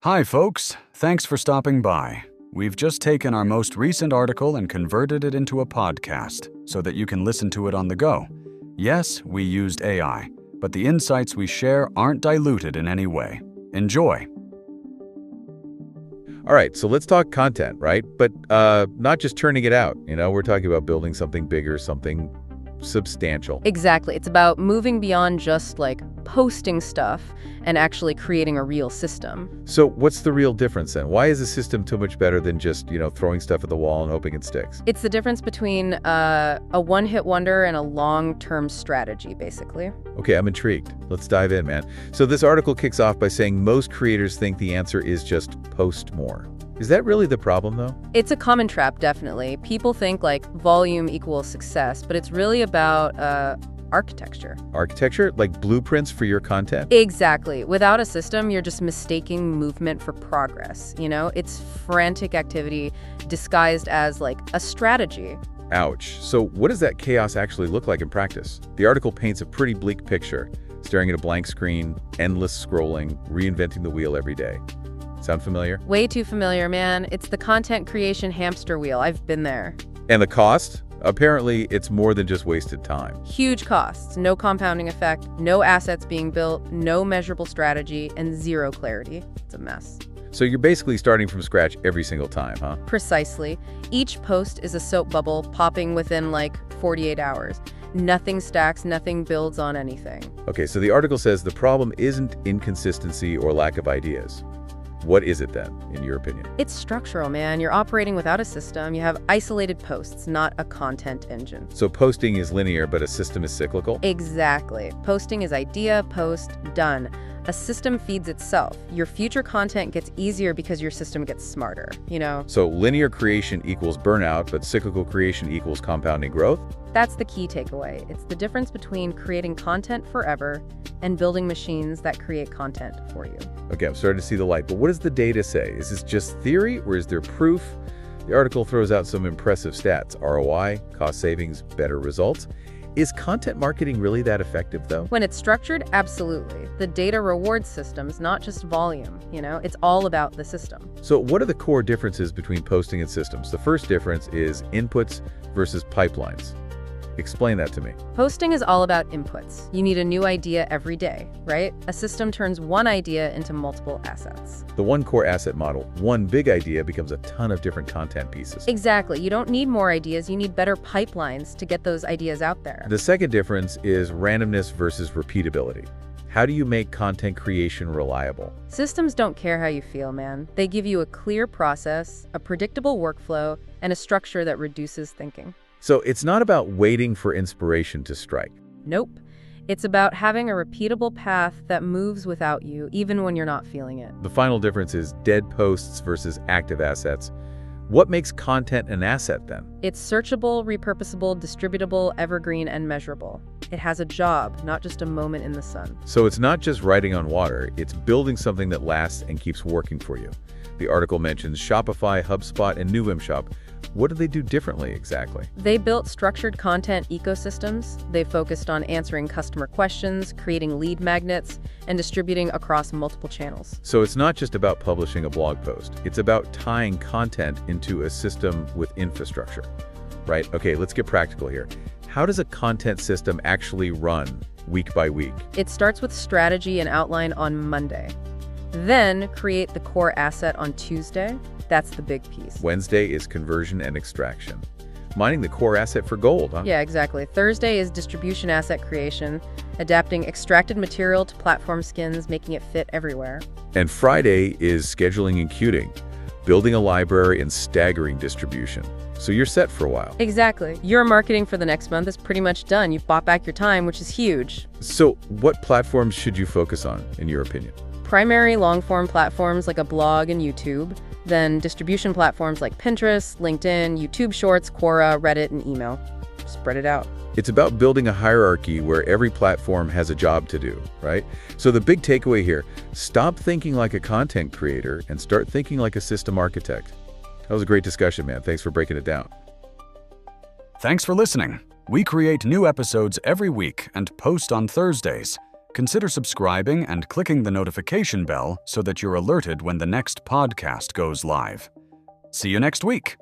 Hi, folks. Thanks for stopping by. We've just taken our most recent article and converted it into a podcast so that you can listen to it on the go. Yes, we used AI, but the insights we share aren't diluted in any way. Enjoy. All right, so let's talk content, right? But not just turning it out. We're talking about building something bigger, something substantial. Exactly. It's about moving beyond just posting stuff and actually creating a real system. So what's the real difference then? Why is a system so much better than just, throwing stuff at the wall and hoping it sticks? It's the difference between a one-hit wonder and a long-term strategy, basically. Okay, I'm intrigued. Let's dive in, man. So this article kicks off by saying most creators think the answer is just post more. Is that really the problem, though? It's a common trap, definitely. People think volume equals success, but it's really about architecture. Architecture? Like blueprints for your content? Exactly. Without a system, you're just mistaking movement for progress. It's frantic activity disguised as a strategy. Ouch. So what does that chaos actually look like in practice? The article paints a pretty bleak picture, staring at a blank screen, endless scrolling, reinventing the wheel every day. Sound familiar? Way too familiar, man. It's the content creation hamster wheel. I've been there. And the cost? Apparently, it's more than just wasted time. Huge costs, no compounding effect, no assets being built, no measurable strategy, and zero clarity. It's a mess. So you're basically starting from scratch every single time, huh? Precisely. Each post is a soap bubble popping within 48 hours. Nothing stacks, nothing builds on anything. Okay, so the article says the problem isn't inconsistency or lack of ideas. What is it then, in your opinion? It's structural, man. You're operating without a system. You have isolated posts, not a content engine. So posting is linear, but a system is cyclical? Exactly. Posting is idea, post, done. A system feeds itself. Your future content gets easier because your system gets smarter, So linear creation equals burnout, but cyclical creation equals compounding growth? That's the key takeaway. It's the difference between creating content forever and building machines that create content for you. Okay, I'm starting to see the light, but what does the data say? Is this just theory or is there proof? The article throws out some impressive stats: ROI, cost savings, better results. Is content marketing really that effective, though? When it's structured, absolutely. The data rewards systems, not just volume. It's all about the system. So what are the core differences between posting and systems? The first difference is inputs versus pipelines. Explain that to me. Posting is all about inputs. You need a new idea every day, right? A system turns one idea into multiple assets. The one core asset model, one big idea becomes a ton of different content pieces. Exactly. You don't need more ideas. You need better pipelines to get those ideas out there. The second difference is randomness versus repeatability. How do you make content creation reliable? Systems don't care how you feel, man. They give you a clear process, a predictable workflow, and a structure that reduces thinking. So it's not about waiting for inspiration to strike. Nope. It's about having a repeatable path that moves without you, even when you're not feeling it. The final difference is dead posts versus active assets. What makes content an asset then? It's searchable, repurposable, distributable, evergreen, and measurable. It has a job, not just a moment in the sun. So it's not just writing on water, it's building something that lasts and keeps working for you. The article mentions Shopify, HubSpot, and NewWimShop. What do they do differently exactly? They built structured content ecosystems. They focused on answering customer questions, creating lead magnets, and distributing across multiple channels. So it's not just about publishing a blog post. It's about tying content into a system with infrastructure, right? Okay, let's get practical here. How does a content system actually run week by week? It starts with strategy and outline on Monday. Then create the core asset on Tuesday. That's the big piece. Wednesday is conversion and extraction. Mining the core asset for gold, huh? Yeah, exactly. Thursday is distribution asset creation, adapting extracted material to platform skins, making it fit everywhere. And Friday is scheduling and queuing, building a library and staggering distribution. So you're set for a while. Exactly. Your marketing for the next month is pretty much done. You've bought back your time, which is huge. So what platforms should you focus on, in your opinion? Primary long-form platforms like a blog and YouTube, then distribution platforms like Pinterest, LinkedIn, YouTube Shorts, Quora, Reddit, and email. Spread it out. It's about building a hierarchy where every platform has a job to do, right? So the big takeaway here, stop thinking like a content creator and start thinking like a system architect. That was a great discussion, man. Thanks for breaking it down. Thanks for listening. We create new episodes every week and post on Thursdays. Consider subscribing and clicking the notification bell so that you're alerted when the next podcast goes live. See you next week!